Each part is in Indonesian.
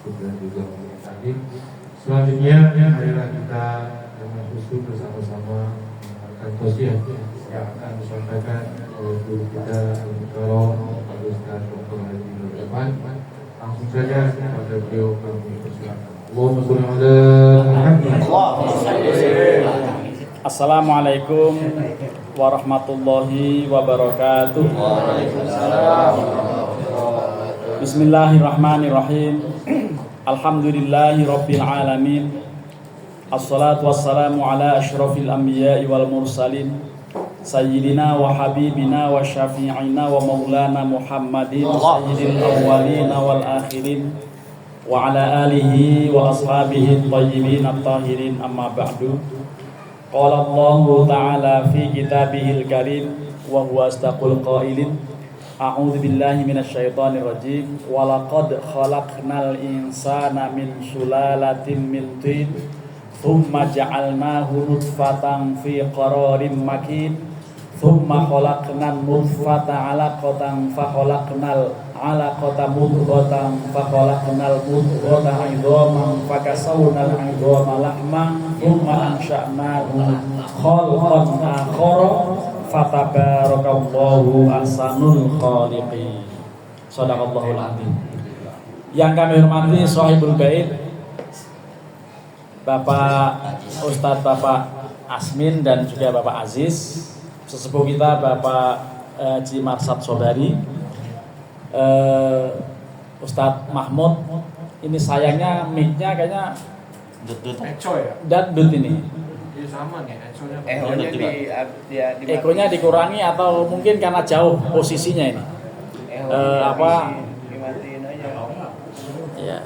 dan juga tadi. Selanjutnya marilah kita dengan khusyuk bersama-sama mendengarkan tausiah yang akan disampaikan oleh guru kita Al-Mukarram Pak Ustaz Dr. Haji Nur Irfan. Langsung saja kepada beliau kami persilakan. Allahumma sholli ala Muhammad. Assalamualaikum warahmatullahi wabarakatuh. Bismillahirrahmanirrahim. Alhamdulillahi rabbil alamin. Assalatu wassalamu ala asyrafil anbiya'i wal mursalin sayyidina wa habibina wa syafi'ina wa maulana Muhammadin sayyidil awwalina wal akhirin wa ala alihi wa ashabihi at-tayyibin at-tahirin, amma ba'du. Qala Allah Ta'ala fi kitabihil karim wa huwa astaqul qailin. A'udzu billahi minasy syaithanir rajim. Wa laqad khalaqnal insana min sulalatin min tin thumma ja'alnahu nutfatan fi qararin makin thumma khalaqnan nutfata 'alaqatan fa khalaqnal 'alaqata mudghatan fa khalaqnal mudghata 'idhaman fa kasawnal 'idhama lahman thumma ansha'nahu khalqan akhara fatabarakallahu ahsanul khaliqin. Shadaqallahul azim. Yang kami hormati Shahibul Bait Bapak Ustadz Bapak Asmin dan juga Bapak Aziz, sesepuh kita Bapak Haji Marsad Sobari, Ustadz Mahmud. Ini sayangnya mic-nya kayaknya Eco ya? dut ini. Iya sama nih, econya. Ekonya dikurangi atau mungkin karena jauh posisinya ini. Dimatiin aja. Ya.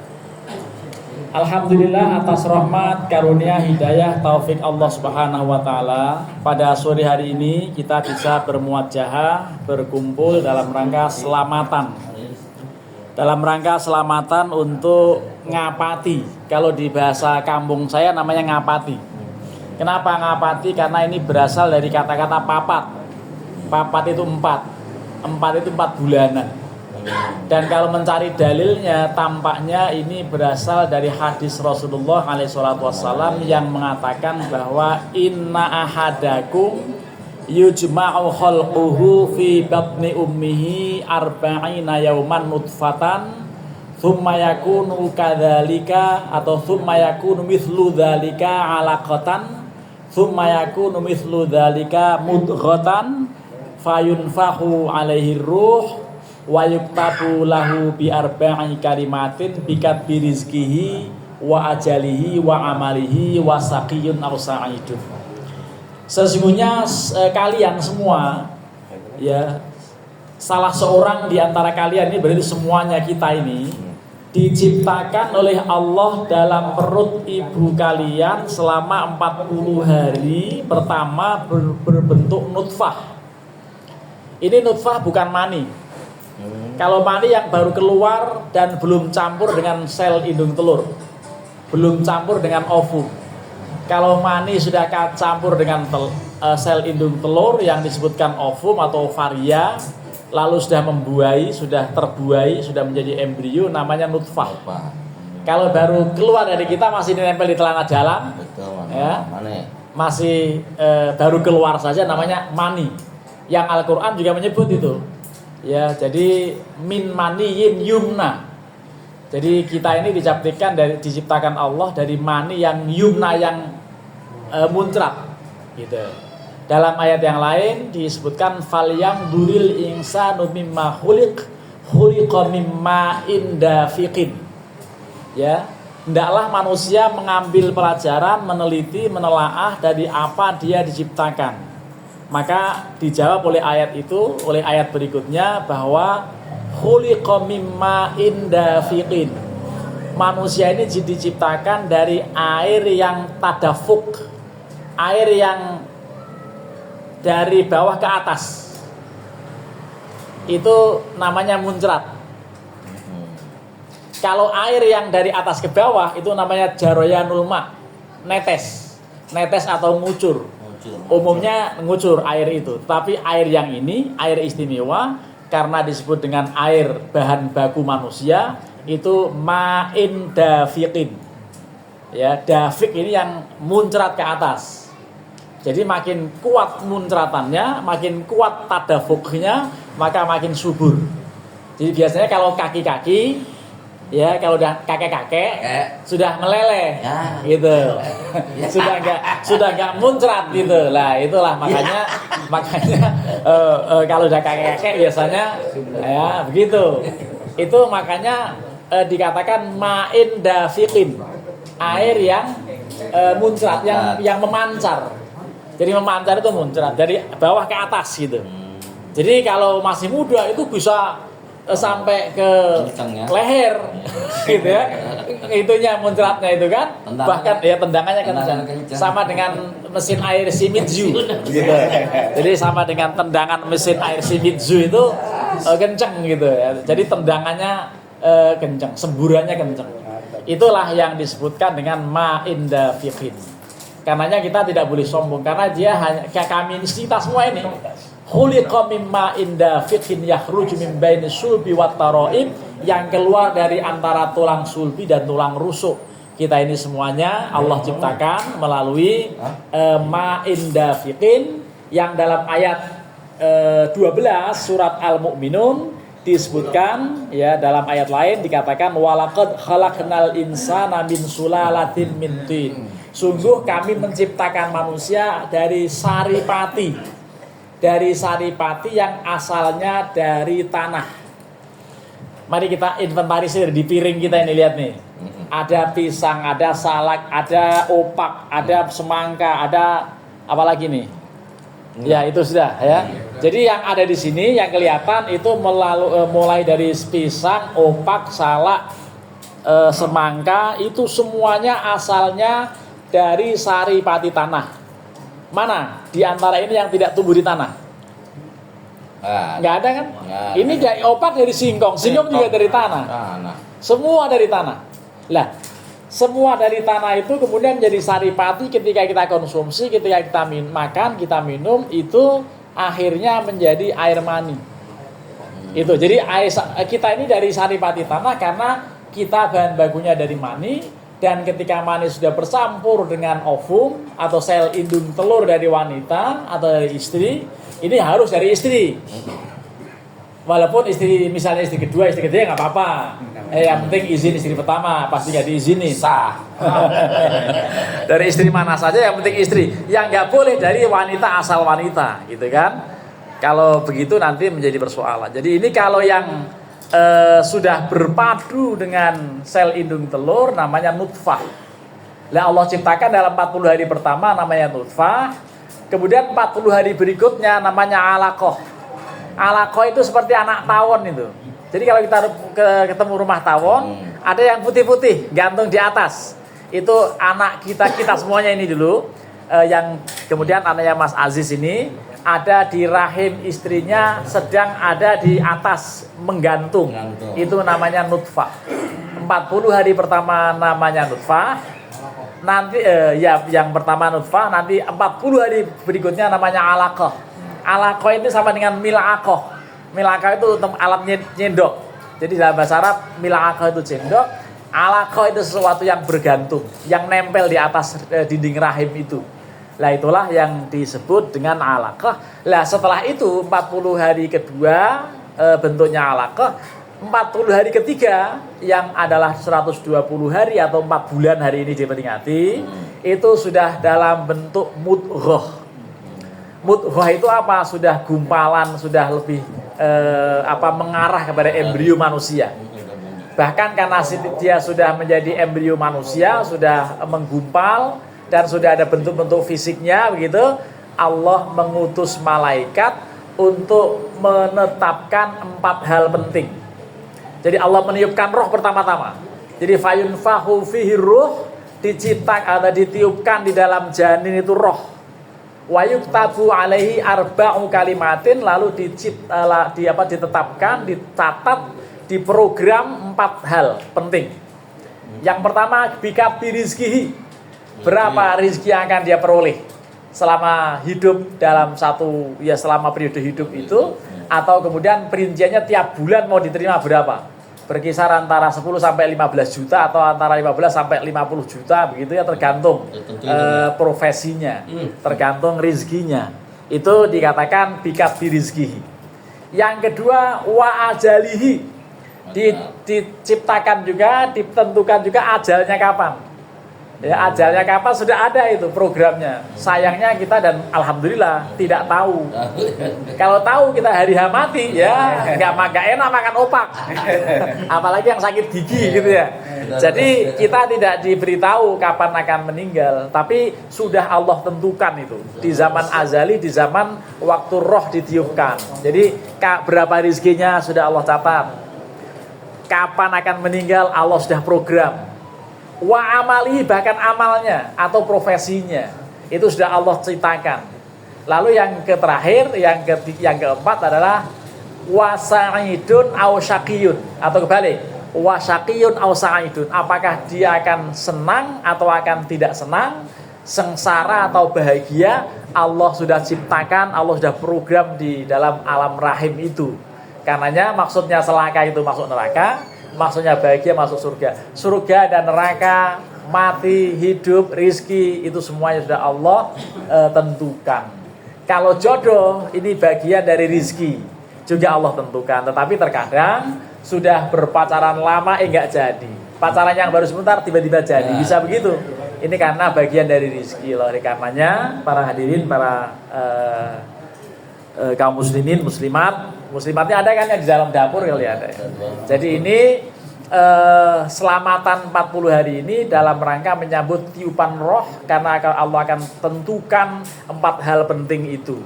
Alhamdulillah atas rahmat, karunia, hidayah, taufik Allah Subhanahu wa taala, pada sore hari ini kita bisa bermuajahah, berkumpul dalam rangka selamatan. Dalam rangka selamatan untuk ngapati. Kalau di bahasa kampung saya namanya ngapati. Kenapa ngapati? Karena ini berasal dari kata-kata papat. Papat itu 4. 4 itu 4 bulanan. Dan kalau mencari dalilnya, tampaknya ini berasal dari hadis Rasulullah SAW yang mengatakan bahwa inna ahadakum yujma'u khalquhu fi batni ummihi arba'ina yawman nutfatan thumma yakunu kadzalika atau thumma yakunu mithlu dzalika 'alaqatan thumma yakunu mithlu dzalika mudghatan fayunfahu 'alaihi ruh wa yuktabu lahu bi arba'i kalimatin bikat birizkihi wa ajalihi wa amalihi wa saqiyun aw sa'idun. Sesungguhnya kalian semua, ya, salah seorang di antara kalian ini, berarti semuanya kita ini diciptakan oleh Allah dalam perut ibu kalian selama 40 hari pertama berbentuk nutfah. Ini nutfah bukan mani. Kalau mani yang baru keluar dan belum campur dengan sel indung telur, belum campur dengan ovum. Kalau mani sudah campur dengan sel indung telur yang disebutkan ovum atau ovaria, lalu sudah membuai, sudah terbuai, sudah menjadi embrio, namanya nutfah. Kalau baru keluar dari kita masih menempel di celana dalam, ya, masih baru keluar saja, namanya mani. Yang Al-Quran juga menyebut itu. Ya, jadi min maniyin yumna. Jadi kita ini diciptakan Allah dari mani yang yumna, yang muncrat, gitu. Dalam ayat yang lain disebutkan falyamduril insanu mimma khuliqa mimma indafiqin. Ya, hendaklah manusia mengambil pelajaran, meneliti, menelaah dari apa dia diciptakan. Maka dijawab oleh ayat itu, oleh ayat berikutnya, bahwa khuliqa mimma indafiqin. Manusia ini diciptakan dari air yang tadafuk, air yang dari bawah ke atas. Itu namanya muncrat. Kalau air yang dari atas ke bawah itu namanya jaroyanul ma, netes atau ngucur. Umumnya ngucur air itu, tapi air yang ini air istimewa karena disebut dengan air bahan baku manusia, itu ma'in dafiqin. Ya, dafiq ini yang muncrat ke atas. Jadi makin kuat muncratannya, makin kuat tadafuknya, maka makin subur. Jadi biasanya kalau kaki-kaki, ya kalau udah kakek-kakek sudah meleleh, Ya. gitu, sudah nggak muncrat gitu. Lah itulah makanya kalau udah kakek-kakek biasanya ya begitu. Itu makanya dikatakan ma'in dafiqin, air yang muncrat, yang memancar. Jadi memancar itu muncrat dari bawah ke atas gitu. Jadi kalau masih muda itu bisa sampai ke Kenceng ya. leher gitu ya. Itunya muncratnya itu kan. Tendangan. Bahkan ya tendangannya Tendangan kencang. kencang. Sama dengan mesin air Shimizu gitu. Jadi sama dengan tendangan mesin air Shimizu itu kencang gitu ya. Jadi tendangannya kencang, semburannya kencang. Itulah yang disebutkan dengan ma'in dafiqin. Karenanya kita tidak boleh sombong karena dia hanya kayak kami kita semua ini khuliqa mimma inda fiqhin yakhruju min baini sulbi wat taraib, yang keluar dari antara tulang sulbi dan tulang rusuk. Kita ini semuanya Allah ciptakan melalui ma inda fiqhin, yang dalam ayat 12 surat Al-Mu'minun disebutkan, ya dalam ayat lain dikatakan walaqad khalaqnal insana min sulalatin min tin. Sungguh kami menciptakan manusia dari saripati. Dari saripati yang asalnya dari tanah. Mari kita inventarisir di piring kita ini, lihat nih. Ada pisang, ada salak, ada opak, ada semangka, ada apa lagi nih? Ya itu sudah ya. Jadi yang ada di sini yang kelihatan itu mulai dari pisang, opak, salak, semangka, itu semuanya asalnya dari saripati tanah. Mana di antara ini yang tidak tumbuh di tanah? Nggak ada kan? Ini dari opak dari singkong juga dari tanah. Semua dari tanah. Lah, semua dari tanah itu kemudian jadi saripati ketika kita konsumsi, ketika kita makan, kita minum, itu akhirnya menjadi air mani. Itu. Jadi air kita ini dari saripati tanah karena kita bahan bakunya dari mani. Dan ketika mani sudah bercampur dengan ovum atau sel indung telur dari wanita atau dari istri, ini harus dari istri. Walaupun istri, misalnya istri kedua, istri ketiga nggak apa-apa. Yang penting izin istri pertama, pasti nggak diizinin. Sah. Dari istri mana saja, yang penting istri. Yang nggak boleh dari wanita asal wanita, gitu kan? Kalau begitu nanti menjadi persoalan. Jadi ini kalau yang sudah berpadu dengan sel indung telur namanya nutfah. Lah Allah ciptakan dalam 40 hari pertama namanya nutfah. Kemudian 40 hari berikutnya namanya alaqah. Alaqah itu seperti anak tawon itu. Jadi kalau kita ketemu rumah tawon, ada yang putih-putih gantung di atas. Itu anak kita semuanya ini dulu. Yang kemudian anaknya Mas Aziz ini ada di rahim istrinya, sedang ada di atas menggantung. Itu namanya nutfah. 40 hari pertama namanya nutfah. Nanti yang pertama nutfah, nanti 40 hari berikutnya namanya alaqah. Alaqah itu sama dengan milaqah. Milaqah itu alat nyendok. Jadi dalam bahasa Arab milaqah itu sendok, alaqah itu sesuatu yang bergantung, yang nempel di atas dinding rahim itu. Lah itulah yang disebut dengan alaqah. Lah setelah itu 40 hari kedua bentuknya alaqah. 40 hari ketiga yang adalah 120 hari atau 4 bulan hari ini diperingati, itu sudah dalam bentuk mudghah. Mudghah itu apa? Sudah gumpalan, sudah lebih mengarah kepada embrio manusia. Bahkan karena dia sudah menjadi embrio manusia, sudah menggumpal dan sudah ada bentuk-bentuk fisiknya begitu, Allah mengutus malaikat untuk menetapkan 4 hal penting. Jadi Allah meniupkan roh pertama-tama. Jadi fayunfahu fihi ruh, ditiupkan di dalam janin itu roh. Wa yuktabu alaihi arba'u kalimatin, lalu ditetapkan, dicatat, diprogram 4 hal penting. Yang pertama bikabi rizkihi, berapa rizki yang akan dia peroleh selama hidup dalam selama periode hidup itu, atau kemudian perinciannya tiap bulan mau diterima berapa. berkisar antara 10 sampai 15 juta atau antara 15 sampai 50 juta begitu ya, tergantung profesinya, tergantung rizkinya. Itu dikatakan bikat birizkihi. Yang kedua wa ajalihi, diciptakan juga, ditentukan juga ajalnya kapan. Ya, ajalnya kapan sudah ada itu programnya. Sayangnya kita dan alhamdulillah tidak tahu. Kalau tahu kita hari mati ya nggak enak makan opak. Apalagi yang sakit gigi gitu ya. Jadi kita tidak diberitahu kapan akan meninggal, tapi sudah Allah tentukan itu di zaman azali, di zaman waktu roh ditiupkan. Jadi berapa rizkinya sudah Allah catat. Kapan akan meninggal Allah sudah program. Wa amali, bahkan amalnya atau profesinya itu sudah Allah ceritakan. Lalu yang terakhir, yang keempat adalah wa sa'idun aw syaqiyun, atau kebalik, wa syaqiyun aw sa'idun, apakah dia akan senang atau akan tidak senang, sengsara atau bahagia, Allah sudah ciptakan, Allah sudah program di dalam alam rahim itu. Karenanya maksudnya celaka itu masuk neraka, maksudnya bahagia masuk surga. Surga dan neraka, mati, hidup, rizki, itu semuanya sudah Allah tentukan. Kalau jodoh, ini bagian dari rizki, juga Allah tentukan. Tetapi terkadang sudah berpacaran lama, enggak jadi. Pacaran yang baru sebentar, tiba-tiba jadi. Bisa begitu. Ini karena bagian dari rizki. Oleh karenanya, para hadirin, para kaum muslimin, muslimatnya ada kan yang di dalam dapur kali ada. Jadi ini selamatan 40 hari ini dalam rangka menyambut tiupan roh, karena Allah akan tentukan 4 hal penting itu.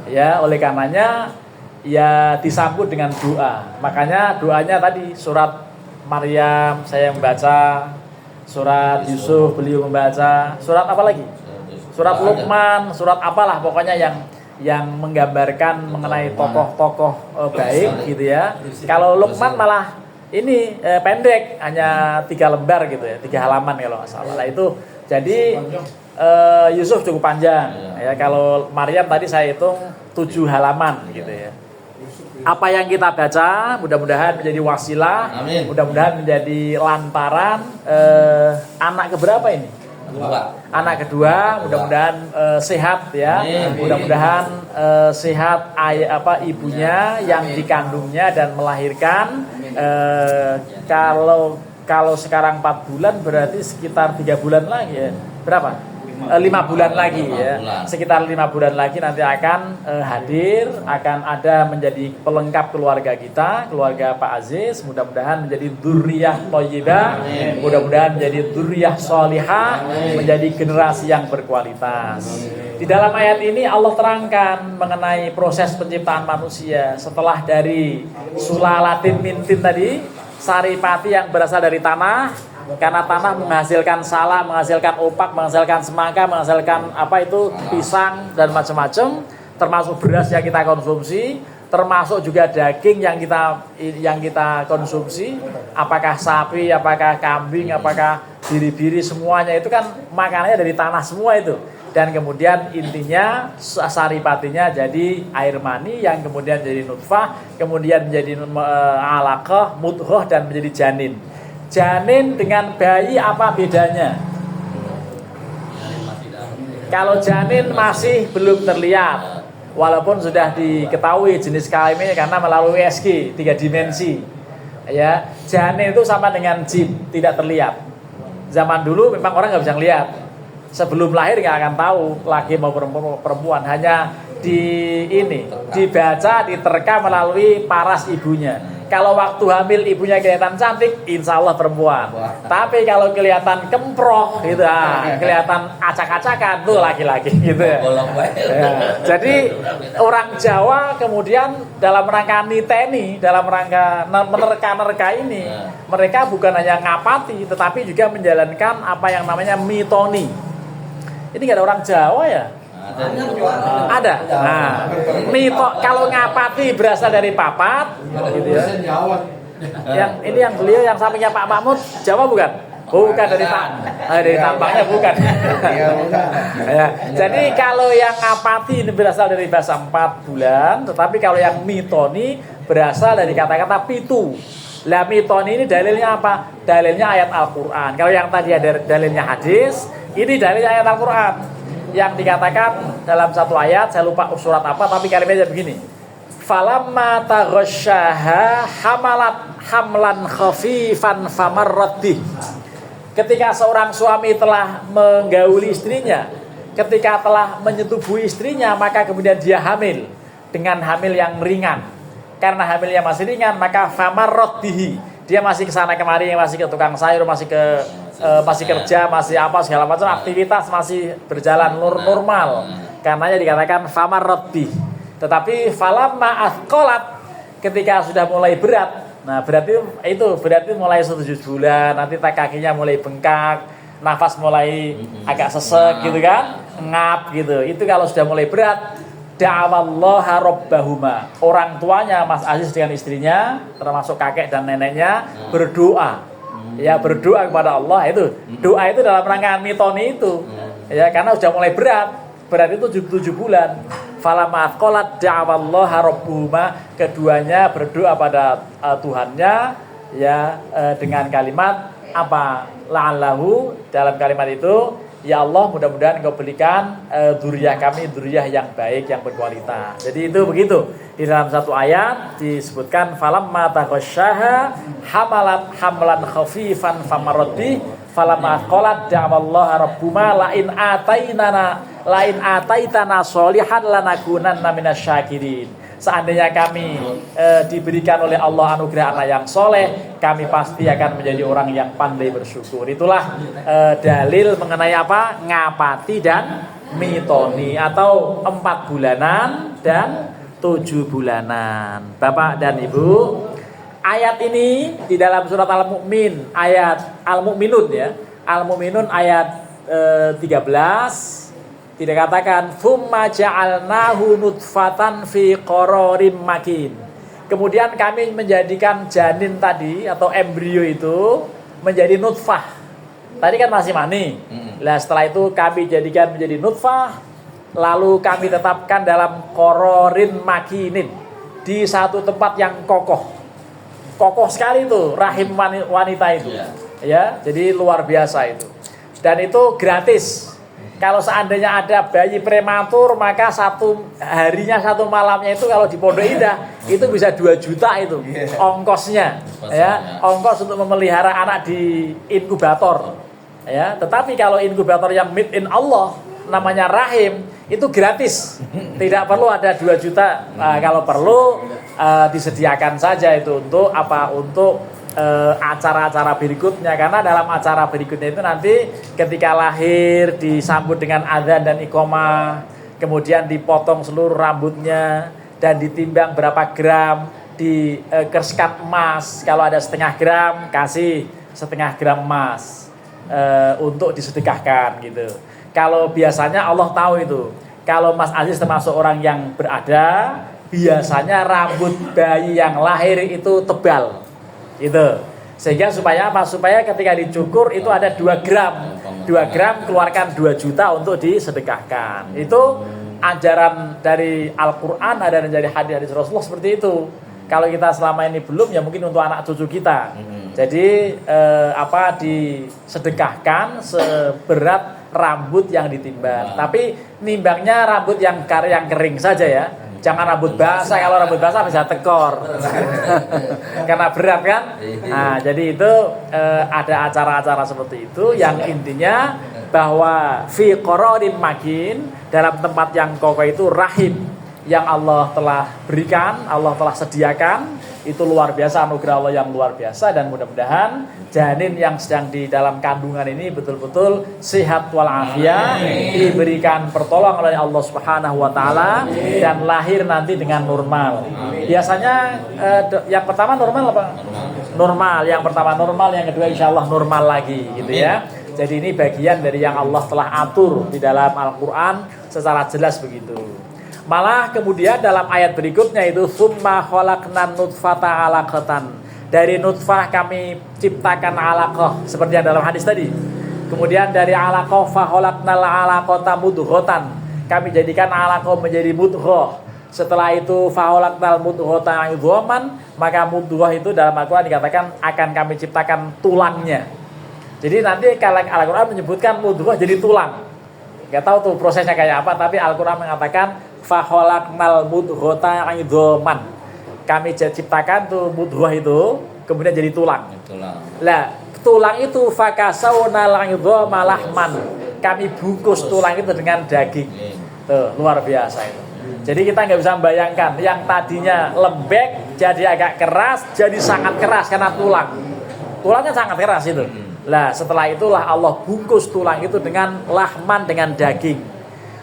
Ya, oleh karenanya ya disambut dengan doa. Makanya doanya tadi surat Maryam saya membaca, surat Yusuf beliau membaca, surat apa lagi? Surat Luqman, surat apalah pokoknya yang menggambarkan mengenai tokoh-tokoh baik gitu ya. Kalau Luqman malah ini pendek, hanya 3 lembar gitu ya, 3 halaman kalau nggak salah. Nah, itu jadi Yusuf cukup panjang ya. Kalau Maryam tadi saya hitung 7 halaman gitu ya. Apa yang kita baca mudah-mudahan menjadi wasilah, mudah-mudahan menjadi lantaran anak keberapa ini? Anak kedua, mudah-mudahan sehat ya, mudah-mudahan sehat ibunya yang dikandungnya dan melahirkan. Kalau sekarang 4 bulan berarti sekitar 3 bulan lagi ya, berapa? 5 bulan lagi ya, sekitar 5 bulan lagi nanti akan hadir, akan ada menjadi pelengkap keluarga kita, keluarga Pak Aziz. Mudah-mudahan menjadi dzurriyyah thayyibah, mudah-mudahan menjadi dzurriyyah shalihah, menjadi generasi yang berkualitas. Di dalam ayat ini Allah terangkan mengenai proses penciptaan manusia setelah dari sulalatin mintin tadi, saripati yang berasal dari tanah. Karena tanah menghasilkan sala, menghasilkan opak, menghasilkan semangka, menghasilkan pisang dan macam-macam, termasuk beras yang kita konsumsi, termasuk juga daging yang kita konsumsi, apakah sapi, apakah kambing, apakah biri-biri, semuanya itu kan makanannya dari tanah semua itu. Dan kemudian intinya saripatinya jadi air mani yang kemudian jadi nutfah, kemudian menjadi alaqah, mudghah, dan menjadi janin. Janin dengan bayi apa bedanya? Kalau janin masih belum terlihat, walaupun sudah diketahui jenis kelaminnya karena melalui USG 3 dimensi. Ya, janin itu sama dengan jin, tidak terlihat. Zaman dulu memang orang nggak bisa lihat. Sebelum lahir nggak akan tahu laki mau perempuan, hanya dibaca, diterka melalui paras ibunya. Kalau waktu hamil ibunya kelihatan cantik, insya Allah perempuan. Tapi kalau kelihatan kemproh gitu, kelihatan acak-acakan, tuh laki-laki gitu ya. Jadi orang Jawa kemudian dalam rangka niteni, dalam rangka menerka-nerka ini, mereka bukan hanya ngapati, tetapi juga menjalankan apa yang namanya mitoni. Ini nggak ada orang Jawa ya? Ada. Nah, kalau ngapati berasal dari papat, gitu ya. Yang beliau yang sampingnya Pak Mahmud Jawa bukan? Bukan dari tampangnya bukan. Ya, jadi kalau yang ngapati ini berasal dari bahasa 4 bulan, tetapi kalau yang mitoni berasal dari kata-kata pitu. Lah miton ini dalilnya apa? Dalilnya ayat Al-Qur'an. Kalau yang tadi ada dalilnya hadis, ini dalilnya ayat Al-Qur'an. Yang dikatakan dalam satu ayat, saya lupa surat apa, tapi kalimatnya begini. Falamma taghasyaha hamalat hamlan khafifan famarrat bih. Ketika seorang suami telah menggauli istrinya, ketika telah menyetubuhi istrinya, maka kemudian dia hamil dengan hamil yang ringan. Karena hamilnya masih ringan, maka famarrat bihi. Dia masih ke sana kemari, masih ke tukang sayur, masih kerja, masih apa segala macam aktivitas masih berjalan normal. Karenanya dikatakan famarrat bihi. Tetapi falamma athqalat, ketika sudah mulai berat. Nah, berarti mulai 7 bulan, nanti kakinya mulai bengkak, nafas mulai agak sesek gitu kan, ngap gitu. Itu kalau sudah mulai berat, da'awallaha rabbahuma. Orang tuanya Mas Aziz dengan istrinya, termasuk kakek dan neneknya, berdoa. Ya, berdoa kepada Allah itu. Doa itu dalam rangkaian mitoni itu. Ya, karena sudah mulai berat itu 7 bulan. Falamma athqalat da'awallaha rabbuhuma, keduanya berdoa pada Tuhannya ya dengan kalimat apa? La'allahu, dalam kalimat itu, ya Allah, mudah-mudahan Engkau berikan dzurriyyah kami dzurriyyah yang baik, yang berkualitas. Jadi itu begitu. Di dalam satu ayat disebutkan falamma taghasyaha hamalat hamlan khafifan famarrat bih falamma athqalat da'awallaha rabbuhuma lain ataitana sholihan lanakunanna minasyakirin. Seandainya kami diberikan oleh Allah anugerah anak yang soleh, kami pasti akan menjadi orang yang pandai bersyukur. Itulah dalil mengenai apa? Ngapati dan mitoni, atau 4 bulanan dan 7 bulanan. Bapak dan Ibu, ayat ini di dalam surat Al-Mu'min, ayat Al-Mu'minun ya. Al-Mu'minun ayat 13 tidak katakan thumma ja'alnahu nutfatan fi qararim makin. Kemudian kami menjadikan janin tadi atau embrio itu menjadi nutfah. Tadi kan masih mani. Nah, setelah itu kami jadikan menjadi nutfah, lalu kami tetapkan dalam qararin makinin, di satu tempat yang kokoh. Kokoh sekali itu rahim wanita itu. Ya, jadi luar biasa itu. Dan itu gratis. Kalau seandainya ada bayi prematur, maka satu harinya, satu malamnya itu kalau di Pondok Indah itu bisa 2 juta itu ongkosnya, ya, ongkos untuk memelihara anak di inkubator, ya. Tetapi kalau inkubator yang made in Allah, namanya rahim, itu gratis, tidak perlu ada 2 juta. Kalau perlu disediakan saja itu untuk apa? Untuk acara-acara berikutnya, karena dalam acara berikutnya itu nanti ketika lahir disambut dengan adzan dan iqomah, kemudian dipotong seluruh rambutnya dan ditimbang berapa gram, dikerskan emas, kalau ada 0,5 gram kasih 0,5 gram emas untuk disedekahkan gitu. Kalau biasanya Allah tahu itu, kalau Mas Aziz termasuk orang yang berada, biasanya rambut bayi yang lahir itu tebal itu, sehingga supaya apa? Supaya ketika dicukur itu ada 2 gram 2 gram keluarkan 2 juta untuk disedekahkan. Itu ajaran dari Al-Quran, ada dari hadis Rasulullah seperti itu. Kalau kita selama ini belum, ya mungkin untuk anak cucu kita. Jadi disedekahkan seberat rambut yang ditimbang. Tapi nimbangnya rambut yang kering saja ya. Jangan rambut basah, kalau rambut basah bisa tekor. Karena berat kan? Nah, jadi itu ada acara-acara seperti itu yang intinya bahwa fi qararin makin, dalam tempat yang kokoh itu rahim yang Allah telah berikan, Allah telah sediakan. Itu luar biasa, anugerah Allah yang luar biasa, dan mudah-mudahan janin yang sedang di dalam kandungan ini betul-betul sehat walafiat, diberikan pertolongan oleh Allah Subhanahu wa taala dan lahir nanti dengan normal. Biasanya yang pertama normal apa? Normal. Yang pertama normal, yang kedua insyaallah normal lagi gitu ya. Jadi ini bagian dari yang Allah telah atur di dalam Al-Qur'an secara jelas begitu. Malah kemudian dalam ayat berikutnya itu summa khalaqnan nutfata 'alaqatan. Dari nutfah kami ciptakan 'alaqah seperti yang dalam hadis tadi. Kemudian dari 'alaqah fa khalaqnal 'alaqata mudghatan. Kami jadikan 'alaqah menjadi mudghah. Setelah itu faholaknal mudghata idhaman, maka mudghah itu dalam Al-Qur'an dikatakan akan kami ciptakan tulangnya. Jadi nanti kalau Al-Qur'an menyebutkan mudghah jadi tulang. Enggak tahu tuh prosesnya kayak apa, tapi Al-Qur'an mengatakan faholaknal mudghata idhaman. Kami ciptakan tuh mudghah itu kemudian jadi tulang. Lah, tulang itu fakasawnal idhama lahman. Kami bungkus tulang itu dengan daging. Tuh, luar biasa itu. Jadi kita nggak bisa membayangkan yang tadinya lembek jadi agak keras, jadi sangat keras karena tulang. Tulangnya sangat keras itu. Lah setelah itulah Allah bungkus tulang itu dengan lahman, dengan daging.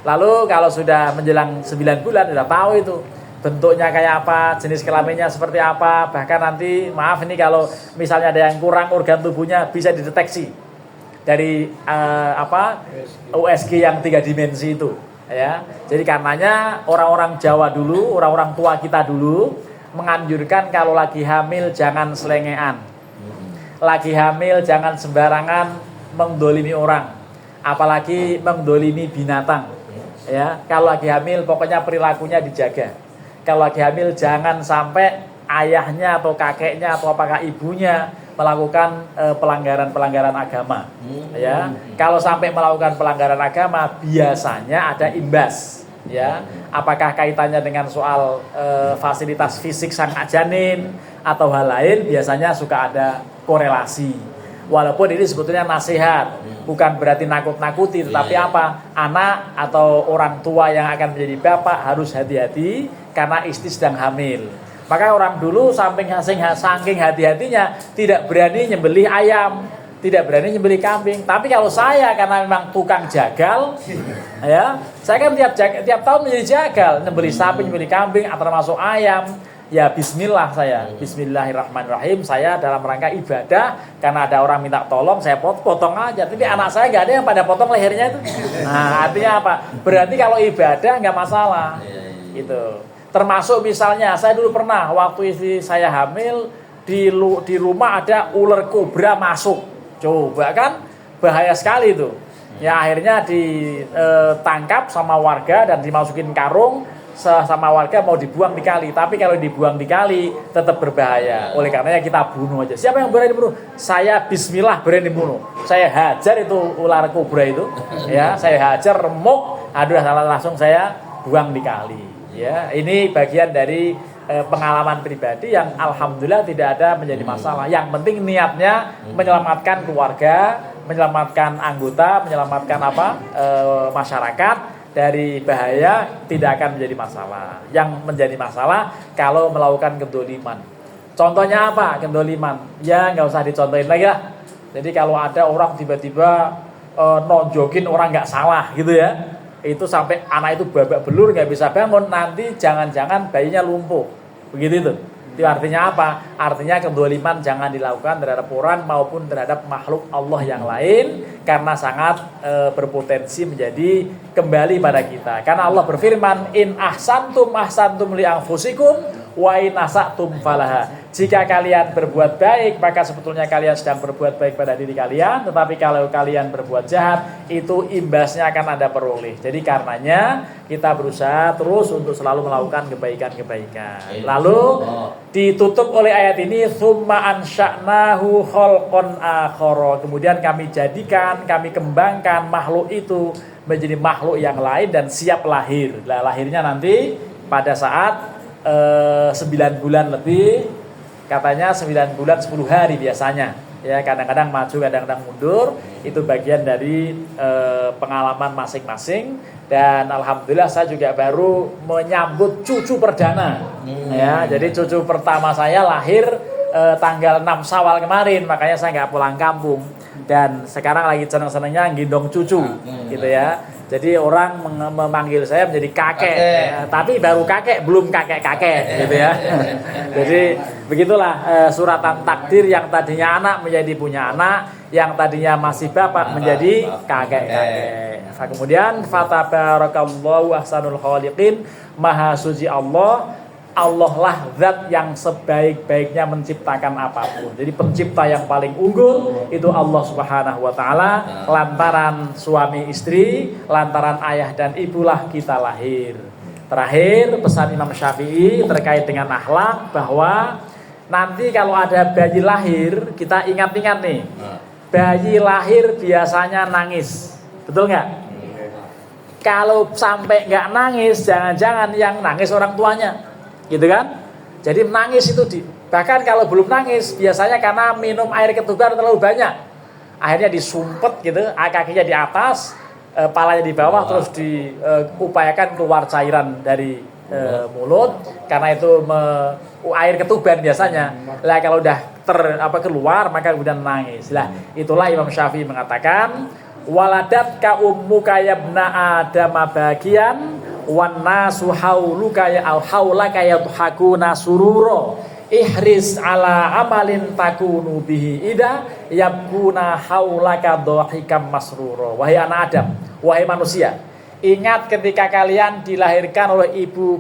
Lalu kalau sudah menjelang 9 bulan sudah tahu itu bentuknya kayak apa, jenis kelaminnya seperti apa. Bahkan nanti maaf ini kalau misalnya ada yang kurang organ tubuhnya bisa dideteksi dari USG yang 3 dimensi itu. Ya, jadi karenanya orang-orang Jawa dulu, orang-orang tua kita dulu menganjurkan kalau lagi hamil jangan selengean, lagi hamil jangan sembarangan mendolimi orang, apalagi mendolimi binatang. Ya, kalau lagi hamil pokoknya perilakunya dijaga. Kalau lagi hamil jangan sampai ayahnya atau kakeknya atau apakah ibunya melakukan pelanggaran-pelanggaran agama. Ya, kalau sampai melakukan pelanggaran agama biasanya ada imbas. Ya, apakah kaitannya dengan soal fasilitas fisik sang janin atau hal lain, biasanya suka ada korelasi. Walaupun ini sebetulnya nasihat, bukan berarti nakut-nakuti, tetapi apa? Anak atau orang tua yang akan menjadi bapak harus hati-hati karena istri sedang hamil. Maka orang dulu saking hati-hatinya tidak berani nyembelih ayam, tidak berani nyembelih kambing. Tapi kalau saya karena memang tukang jagal, ya, saya kan tiap tahun menjadi jagal, nyembelih sapi, nyembelih kambing, termasuk ayam. Ya bismillah saya, bismillahirrahmanirrahim, saya dalam rangka ibadah, karena ada orang minta tolong, saya potong aja. Tapi anak saya nggak ada yang pada potong lehernya itu. Nah artinya apa? Berarti kalau ibadah nggak masalah, gitu. Termasuk misalnya saya dulu pernah waktu istri saya hamil di rumah ada ular kobra masuk. Coba kan bahaya sekali itu. Ya akhirnya ditangkap sama warga dan dimasukin karung sama warga mau dibuang di kali. Tapi kalau dibuang di kali tetap berbahaya. Oleh karenanya kita bunuh aja. Siapa yang berani dibunuh? Saya bismillah berani dibunuh. Saya hajar itu ular kobra itu. Ya, saya hajar remuk, aduh langsung saya buang di kali. Ya, ini bagian dari pengalaman pribadi yang alhamdulillah tidak ada menjadi masalah. Yang penting niatnya menyelamatkan keluarga, menyelamatkan anggota, menyelamatkan masyarakat dari bahaya, tidak akan menjadi masalah. Yang menjadi masalah kalau melakukan kedoliman. Contohnya apa kedoliman? Ya nggak usah dicontohin lagi lah. Jadi kalau ada orang tiba-tiba nonjokin orang nggak salah gitu ya, itu sampai anak itu babak belur nggak bisa bangun, nanti jangan-jangan bayinya lumpuh, begitu itu. Itu artinya apa? Artinya kedoliman jangan dilakukan terhadap orang maupun terhadap makhluk Allah yang lain, karena sangat berpotensi menjadi kembali pada kita. Karena Allah berfirman, in ahsantum li anfusikum wa in asatum falaha. Jika kalian berbuat baik, maka sebetulnya kalian sedang berbuat baik pada diri kalian. Tetapi kalau kalian berbuat jahat, itu imbasnya akan Anda peroleh. Jadi karenanya kita berusaha terus untuk selalu melakukan kebaikan-kebaikan. Lalu ditutup oleh ayat ini, tsumma ansya'nahu khalqan akhara. Kemudian kami jadikan, kami kembangkan makhluk itu menjadi makhluk yang lain dan siap lahir. Nah, lahirnya nanti pada saat 9 bulan lebih. Katanya 9 bulan 10 hari biasanya. Ya, kadang-kadang maju, kadang-kadang mundur. Itu bagian dari pengalaman masing-masing. Dan alhamdulillah saya juga baru menyambut cucu perdana. Ya, jadi cucu pertama saya lahir tanggal 6 Syawal kemarin, makanya saya nggak pulang kampung. Dan sekarang lagi seneng-senengnya gendong cucu, gitu ya. Jadi orang memanggil saya menjadi kakek. Ya, tapi baru kakek, belum kakek-kakek, gitu ya. Jadi begitulah suratan takdir, yang tadinya anak menjadi punya anak, yang tadinya masih bapak menjadi kakek-kakek. Kemudian fatabarakallahu ahsanul khaliqin, maha suci Allah. Allah lah zat yang sebaik-baiknya menciptakan apapun. Jadi pencipta yang paling unggul itu Allah Subhanahu wa taala. Lantaran suami istri, lantaran ayah dan ibulah kita lahir. Terakhir pesan Imam Syafi'i terkait dengan akhlak bahwa nanti kalau ada bayi lahir, kita ingat-ingat nih, bayi lahir biasanya nangis, betul nggak? Kalau sampai nggak nangis, jangan-jangan yang nangis orang tuanya, gitu kan? Jadi nangis itu bahkan kalau belum nangis biasanya karena minum air ketuban terlalu banyak. Akhirnya disumpet gitu, kakinya di atas, palanya di bawah, terus diupayakan keluar cairan dari mulut, karena itu air ketuban biasanya. Lah kalau udah keluar maka kemudian nangis. Lah itulah Imam Syafi'i mengatakan, waladat ka ummuka yabna adama bagian wan nasu hauluka ya al haulaka yadhakuna surura. Ihris ala amalin takunu bihi ida yabkuna haulaka dhahikam masruro. Wahai anak Adam, wahai manusia, ingat ketika kalian dilahirkan oleh ibu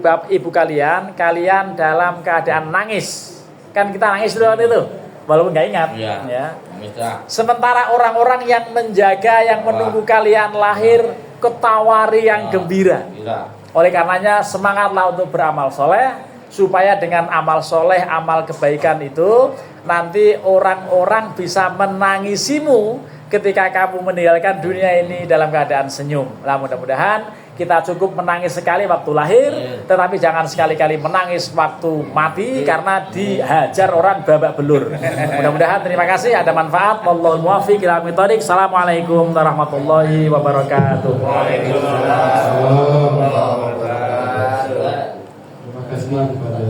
kalian dalam keadaan nangis. Kan kita nangis dulu itu, walaupun nggak ingat. Ya. Sementara orang-orang yang menjaga, yang menunggu kalian lahir, ketawari yang gembira. Oleh karenanya semangatlah untuk beramal soleh, supaya dengan amal soleh, amal kebaikan itu nanti orang-orang bisa menangisimu ketika kamu meninggalkan dunia ini dalam keadaan senyum. Nah, mudah-mudahan kita cukup menangis sekali waktu lahir, tetapi jangan sekali-kali menangis waktu mati karena dihajar orang babak belur. Mudah-mudahan, terima kasih, ada manfaat. Wallahul muwaffiq ila aqwamit thoriq. Assalamualaikum warahmatullahi wabarakatuh. Terima kasih.